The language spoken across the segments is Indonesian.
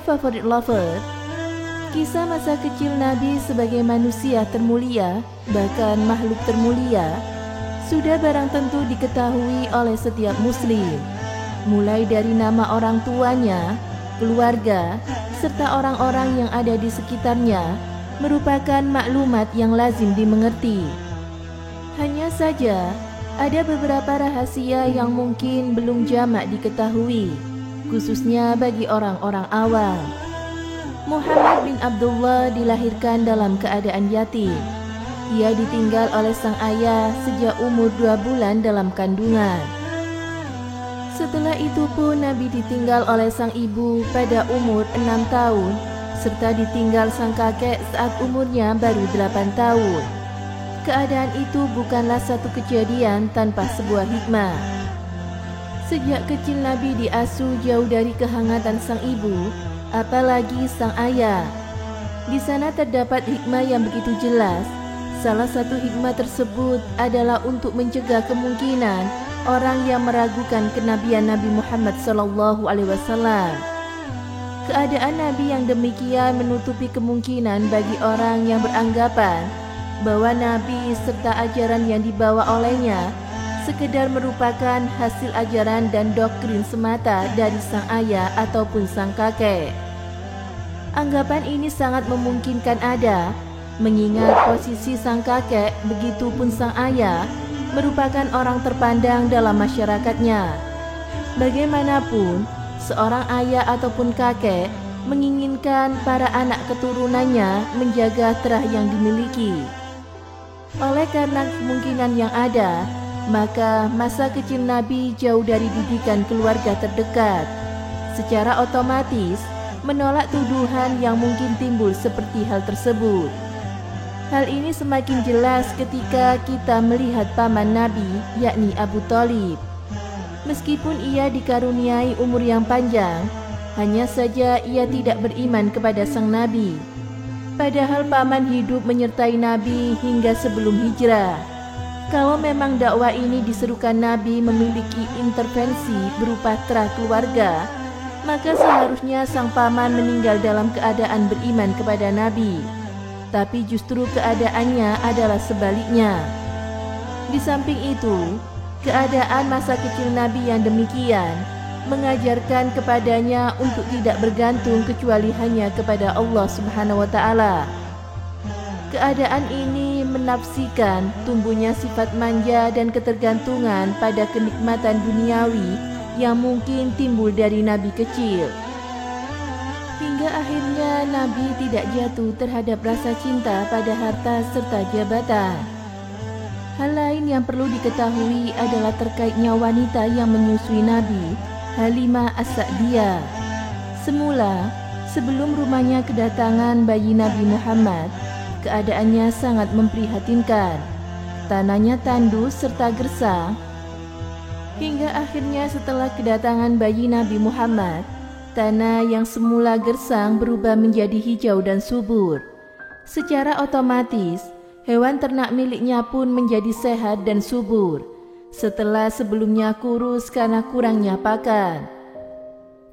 favorit lover, kisah masa kecil Nabi sebagai manusia termulia, bahkan makhluk termulia, sudah barang tentu diketahui oleh setiap muslim. Mulai dari nama orang tuanya, keluarga, serta orang-orang yang ada di sekitarnya merupakan maklumat yang lazim dimengerti. Hanya saja, ada beberapa rahasia yang mungkin belum jamak diketahui, khususnya bagi orang-orang awam. Muhammad bin Abdullah dilahirkan dalam keadaan yatim. Ia ditinggal oleh sang ayah sejak umur 2 bulan dalam kandungan. Setelah itu pun Nabi ditinggal oleh sang ibu pada umur 6 tahun, serta ditinggal sang kakek saat umurnya baru 8 tahun. Keadaan itu bukanlah satu kejadian tanpa sebuah hikmah. Sejak kecil Nabi diasuh jauh dari kehangatan sang ibu, apalagi sang ayah. Di sana terdapat hikmah yang begitu jelas. Salah satu hikmah tersebut adalah untuk mencegah kemungkinan orang yang meragukan kenabian Nabi Muhammad SAW. Keadaan Nabi yang demikian menutupi kemungkinan bagi orang yang beranggapan bahwa Nabi serta ajaran yang dibawa olehnya sekedar merupakan hasil ajaran dan doktrin semata dari sang ayah ataupun sang kakek. Anggapan ini sangat memungkinkan ada, mengingat posisi sang kakek begitupun sang ayah merupakan orang terpandang dalam masyarakatnya. Bagaimanapun, seorang ayah ataupun kakek menginginkan para anak keturunannya menjaga terah yang dimiliki. Oleh karena kemungkinan yang ada, maka masa kecil Nabi jauh dari didikan keluarga terdekat. Secara otomatis menolak tuduhan yang mungkin timbul seperti hal tersebut. Hal ini semakin jelas ketika kita melihat paman Nabi, yakni Abu Thalib. Meskipun ia dikaruniai umur yang panjang, hanya saja ia tidak beriman kepada sang Nabi. Padahal paman hidup menyertai Nabi hingga sebelum hijrah. Kalau memang dakwah ini diserukan Nabi memiliki intervensi berupa terah keluarga, maka seharusnya sang paman meninggal dalam keadaan beriman kepada Nabi. Tapi justru keadaannya adalah sebaliknya. Di samping itu, keadaan masa kecil Nabi yang demikian mengajarkan kepadanya untuk tidak bergantung kecuali hanya kepada Allah Subhanahu wa Ta'ala. Keadaan ini menafsikan tumbuhnya sifat manja dan ketergantungan pada kenikmatan duniawi yang mungkin timbul dari Nabi kecil. Hingga akhirnya Nabi tidak jatuh terhadap rasa cinta pada harta serta jabatan. Hal lain yang perlu diketahui adalah terkaitnya wanita yang menyusui Nabi, Halimah As-Sa'diyah. Semula, sebelum rumahnya kedatangan bayi Nabi Muhammad, keadaannya sangat memprihatinkan. Tanahnya tandus serta gersang. Hingga akhirnya setelah kedatangan bayi Nabi Muhammad, tanah yang semula gersang berubah menjadi hijau dan subur. Secara otomatis, hewan ternak miliknya pun menjadi sehat dan subur, setelah sebelumnya kurus karena kurangnya pakan.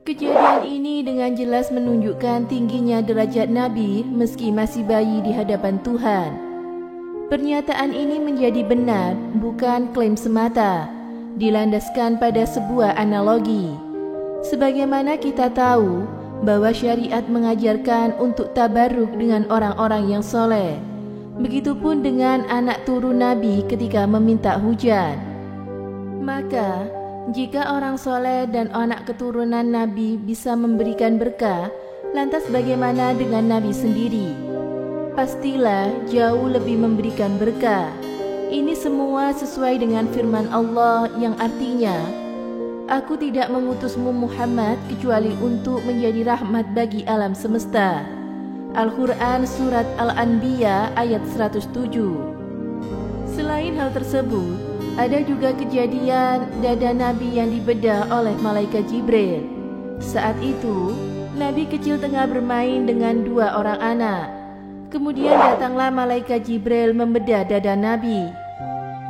Kejadian ini dengan jelas menunjukkan tingginya derajat Nabi meski masih bayi di hadapan Tuhan. Pernyataan ini menjadi benar, bukan klaim semata, dilandaskan pada sebuah analogi. Sebagaimana kita tahu bahwa syariat mengajarkan untuk tabarruk dengan orang-orang yang soleh, begitupun dengan anak turun Nabi ketika meminta hujan. Maka, jika orang soleh dan anak keturunan Nabi bisa memberikan berkah, lantas bagaimana dengan Nabi sendiri? Pastilah jauh lebih memberikan berkah. Ini semua sesuai dengan firman Allah yang artinya, "Aku tidak mengutusmu Muhammad kecuali untuk menjadi rahmat bagi alam semesta." Al-Quran Surat Al-Anbiya ayat 107. Selain hal tersebut, ada juga kejadian dada Nabi yang dibedah oleh malaikat Jibril. Saat itu, Nabi kecil tengah bermain dengan 2 orang anak. Kemudian datanglah malaikat Jibril membedah dada Nabi.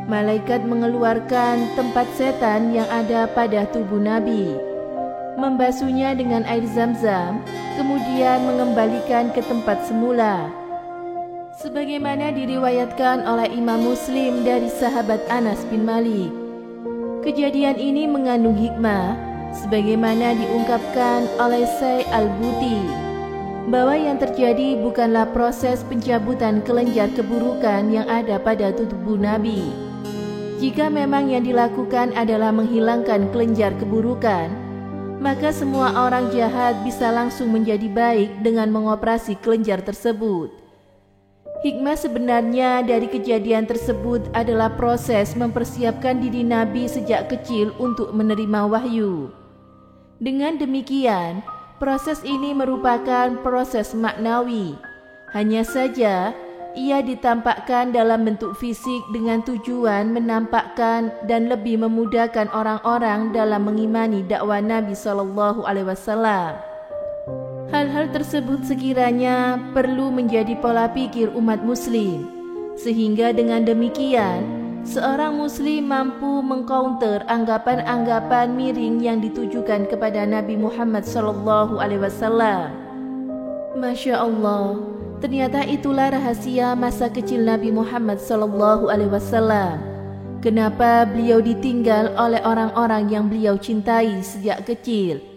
Malaikat mengeluarkan tempat setan yang ada pada tubuh Nabi. membasuhnya dengan air zam-zam, kemudian mengembalikan ke tempat semula. Sebagaimana diriwayatkan oleh Imam Muslim dari sahabat Anas bin Malik. Kejadian ini mengandung hikmah, sebagaimana diungkapkan oleh Syekh Al-Buti, bahwa yang terjadi bukanlah proses pencabutan kelenjar keburukan yang ada pada tubuh Nabi. Jika memang yang dilakukan adalah menghilangkan kelenjar keburukan, maka semua orang jahat bisa langsung menjadi baik dengan mengoperasi kelenjar tersebut. Hikmah sebenarnya dari kejadian tersebut adalah proses mempersiapkan diri Nabi sejak kecil untuk menerima wahyu. Dengan demikian, proses ini merupakan proses maknawi. Hanya saja, ia ditampakkan dalam bentuk fisik dengan tujuan menampakkan dan lebih memudahkan orang-orang dalam mengimani dakwah Nabi SAW. Hal-hal tersebut sekiranya perlu menjadi pola pikir umat muslim, sehingga dengan demikian seorang muslim mampu mengcounter anggapan-anggapan miring yang ditujukan kepada Nabi Muhammad SAW. Masya Allah, ternyata itulah rahasia masa kecil Nabi Muhammad SAW. Kenapa beliau ditinggal oleh orang-orang yang beliau cintai sejak kecil?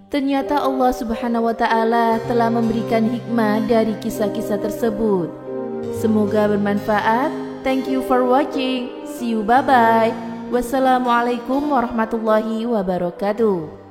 Ternyata Allah Subhanahu wa Ta'ala telah memberikan hikmah dari kisah-kisah tersebut. Semoga bermanfaat. Thank you for watching. See you, bye-bye. Wassalamualaikum warahmatullahi wabarakatuh.